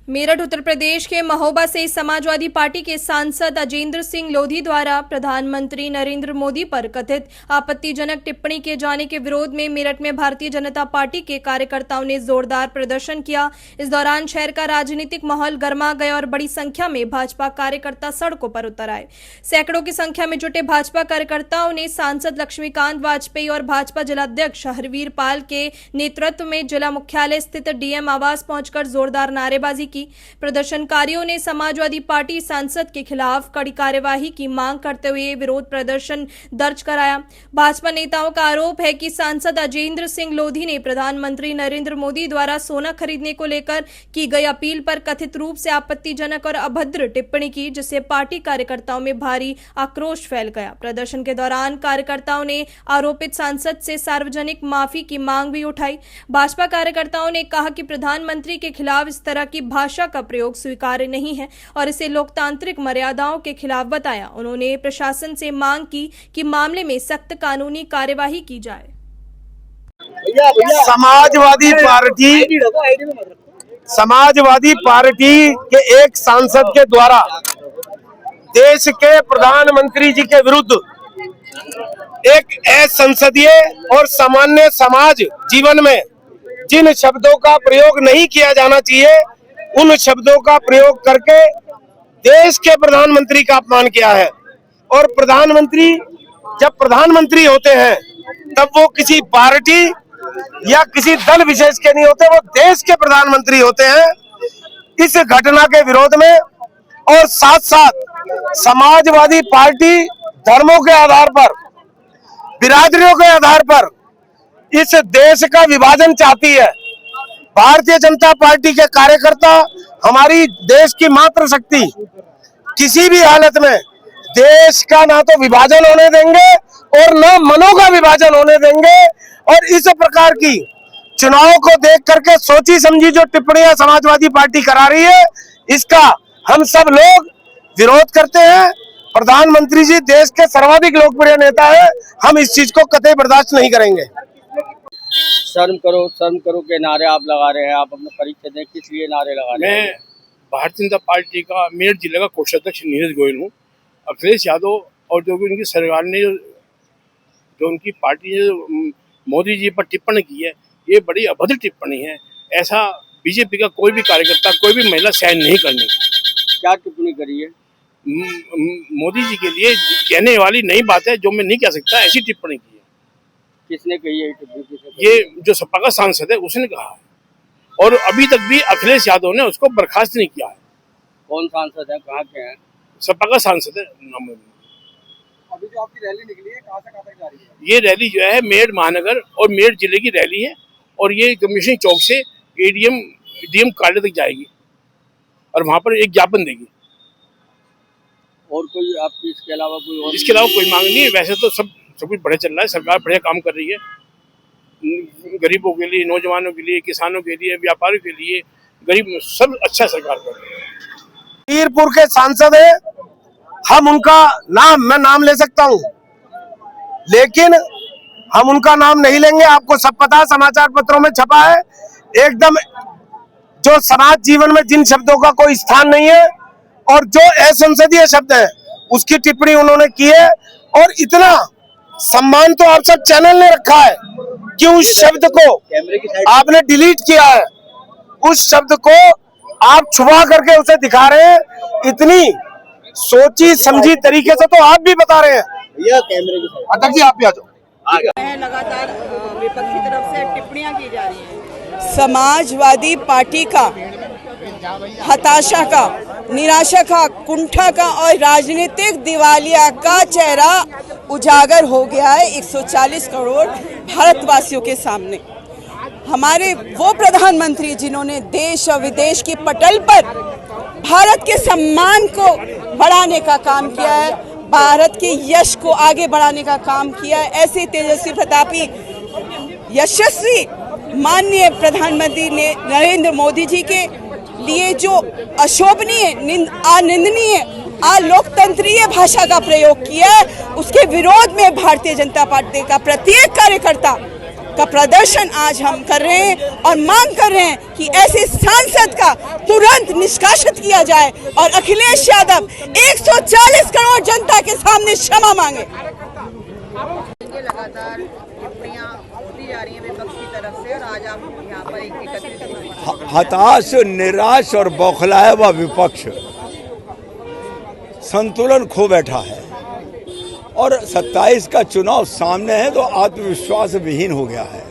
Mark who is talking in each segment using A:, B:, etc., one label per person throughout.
A: मेरठ उत्तर प्रदेश के महोबा से समाजवादी पार्टी के सांसद अजेंद्र सिंह लोधी द्वारा प्रधानमंत्री नरेंद्र मोदी पर कथित आपत्तिजनक टिप्पणी किए जाने के विरोध में मेरठ में भारतीय जनता पार्टी के कार्यकर्ताओं ने जोरदार प्रदर्शन किया। इस दौरान शहर का राजनीतिक माहौल गर्मा गया और बड़ी संख्या में भाजपा कार्यकर्ता सड़कों पर उतर आए। सैकड़ों की संख्या में जुटे भाजपा कार्यकर्ताओं ने सांसद लक्ष्मीकांत वाजपेयी और भाजपा जिलाध्यक्ष हरवीर पाल के नेतृत्व में जिला मुख्यालय स्थित डीएम आवास पहुंचकर जोरदार नारेबाजी की। प्रदर्शनकारियों ने समाजवादी पार्टी सांसद के खिलाफ कड़ी कार्यवाही की मांग करते हुए विरोध प्रदर्शन दर्ज कराया। भाजपा नेताओं का आरोप है कि सांसद अजेंद्र सिंह लोधी ने प्रधानमंत्री नरेंद्र मोदी द्वारा सोना खरीदने को लेकर की गई अपील पर कथित रूप से आपत्तिजनक और अभद्र टिप्पणी की, जिससे पार्टी कार्यकर्ताओं में भारी आक्रोश फैल गया। प्रदर्शन के दौरान कार्यकर्ताओं ने आरोपित सांसद से सार्वजनिक माफी की मांग भी उठाई। भाजपा कार्यकर्ताओं ने कहा कि प्रधानमंत्री के खिलाफ इस तरह की भाषा का प्रयोग स्वीकार्य नहीं है और इसे लोकतांत्रिक मर्यादाओं के खिलाफ बताया। उन्होंने प्रशासन से मांग की कि मामले में सख्त कानूनी कार्यवाही की जाए।
B: समाजवादी पार्टी के एक सांसद के द्वारा देश के प्रधानमंत्री जी के विरुद्ध एक असंसदीय और सामान्य समाज जीवन में जिन शब्दों का प्रयोग नहीं किया जाना चाहिए, उन शब्दों का प्रयोग करके देश के प्रधानमंत्री का अपमान किया है। और प्रधानमंत्री जब प्रधानमंत्री होते हैं तब वो किसी पार्टी या किसी दल विशेष के नहीं होते, वो देश के प्रधानमंत्री होते हैं। इस घटना के विरोध में और साथ साथ समाजवादी पार्टी धर्मों के आधार पर, बिरादरियों के आधार पर इस देश का विभाजन चाहती है। भारतीय जनता पार्टी के कार्यकर्ता हमारी देश की मात्र शक्ति, किसी भी हालत में देश का ना तो विभाजन होने देंगे और न मनों का विभाजन होने देंगे। और इस प्रकार की चुनाव को देख करके सोची समझी जो टिप्पणियां समाजवादी पार्टी करा रही है, इसका हम सब लोग विरोध करते हैं। प्रधानमंत्री जी देश के सर्वाधिक लोकप्रिय नेता है, हम इस चीज को कतई बर्दाश्त नहीं करेंगे।
C: शर्म करो के नारे आप लगा रहे हैं, आप अपना परिचय दें, किस लिए नारे लगा रहे हैं?
D: मैं भारतीय जनता पार्टी का मेरठ जिले का कोषाध्यक्ष नीरज गोयल हूँ। अखिलेश यादव और जो भी उनकी सरकार ने जो उनकी पार्टी ने मोदी जी पर टिप्पणी की है, ये बड़ी अभद्र टिप्पणी है। ऐसा बीजेपी का कोई भी कार्यकर्ता, कोई भी महिला सहन नहीं करनी।
C: क्या टिप्पणी करी है?
D: मोदी जी के लिए कहने वाली नई बात है जो मैं नहीं कह सकता, ऐसी टिप्पणी की है।
C: किसने कही है टिप्पणी?
D: ये जो सपा का सांसद है उसने कहा है और अभी तक भी अखिलेश यादव ने उसको बर्खास्त नहीं किया है।
C: कौन सांसद है, कहाँ के हैं?
D: सपा का सांसद है।
C: अभी जो आपकी रैली निकली है, कहाँ से कहाँ तक जा रही है?
D: ये रैली जो है मेरठ महानगर और मेरठ जिले की रैली है और ये कमिश्नरी चौक से डीएम कार्यालय तक जाएगी और वहाँ पर एक ज्ञापन देगी।
C: और कोई आपकी इसके अलावा
D: कोई मांग नहीं है। वैसे तो सब कुछ बढ़िया चल रहा है, सरकार बढ़िया काम कर रही है। गरीबों के लिए, नौजवानों के लिए, किसानों के लिए, व्यापारियों के लिए, गरीब सब अच्छा सरकार कर रही है।
B: मीरपुर के सांसद है, हम उनका मैं नाम ले सकता हूं, लेकिन हम उनका नाम नहीं लेंगे। आपको सब पता है, समाचार पत्रों में छपा है। एकदम जो समाज जीवन में जिन शब्दों का कोई स्थान नहीं है और जो असंसदीय शब्द है, उसकी टिप्पणी उन्होंने की है। और इतना सम्मान तो आप सब चैनल ने रखा है कि उस शब्द को आपने डिलीट किया है, उस शब्द को आप छुपा करके उसे दिखा रहे हैं। इतनी सोची समझी तरीके से तो आप भी बता रहे हैं। अध्यक्ष जी, आप भी आ जाओ।
E: लगातार विपक्षी तरफ से टिप्पणियां की जा रही हैं। समाजवादी पार्टी का हताशा का, निराशा का, कुंठा का और राजनीतिक दिवालिया का चेहरा उजागर हो गया है 140 करोड़ भारतवासियों के सामने। हमारे वो प्रधानमंत्री जिन्होंने देश और विदेश की पटल पर भारत के सम्मान को बढ़ाने का काम किया है, भारत के यश को आगे बढ़ाने का काम किया है, ऐसे तेजस्वी प्रतापी यशस्वी माननीय प्रधानमंत्री ने नरेंद्र मोदी जी के लिए जो अशोभनीय, अनिंदनीय, अलोकतंत्रीय भाषा का प्रयोग किया है, उसके विरोध में भारतीय जनता पार्टी का प्रत्येक कार्यकर्ता का प्रदर्शन आज हम कर रहे हैं और मांग कर रहे हैं कि ऐसे सांसद का तुरंत निष्कासित किया जाए और अखिलेश यादव 140 करोड़ जनता के सामने क्षमा मांगे।
F: लगातार टिप्पणियां होती जा रही हैं विपक्ष की तरफ से और आज आप यहाँ पर एकत्रित
G: हताश, निराश और बौखलाया हुआ विपक्ष संतुलन खो बैठा है और 27 का चुनाव सामने है तो आत्मविश्वास विहीन हो गया है।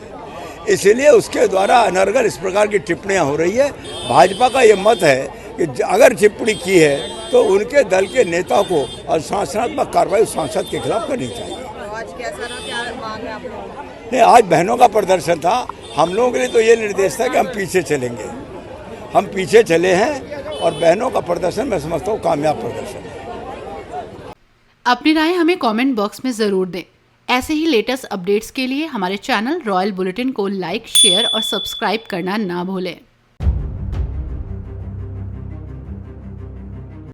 G: इसलिए उसके द्वारा अनर्गल इस प्रकार की टिप्पणियां हो रही है। भाजपा का ये मत है कि अगर टिप्पणी की है तो उनके दल के नेता को अनुशासनात्मक कार्रवाई उस सांसद के खिलाफ करनी चाहिए।
F: आज कैसा ना क्या मांग है आप लोगों की?
G: नहीं, आज बहनों का प्रदर्शन था। हम लोगों के लिए तो ये निर्देश था कि हम पीछे चलेंगे। हम पीछे चले हैं और बहनों का प्रदर्शन मैं समझता हूँ कामयाब प्रदर्शन है।
H: अपनी राय हमें कमेंट बॉक्स में ज़रूर दें। ऐसे ही लेटेस्ट अपडेट्स के लिए हमारे चैनल रॉयल बुलेटिन को लाइक, शेयर और सब्सक्राइब करना ना भूलें।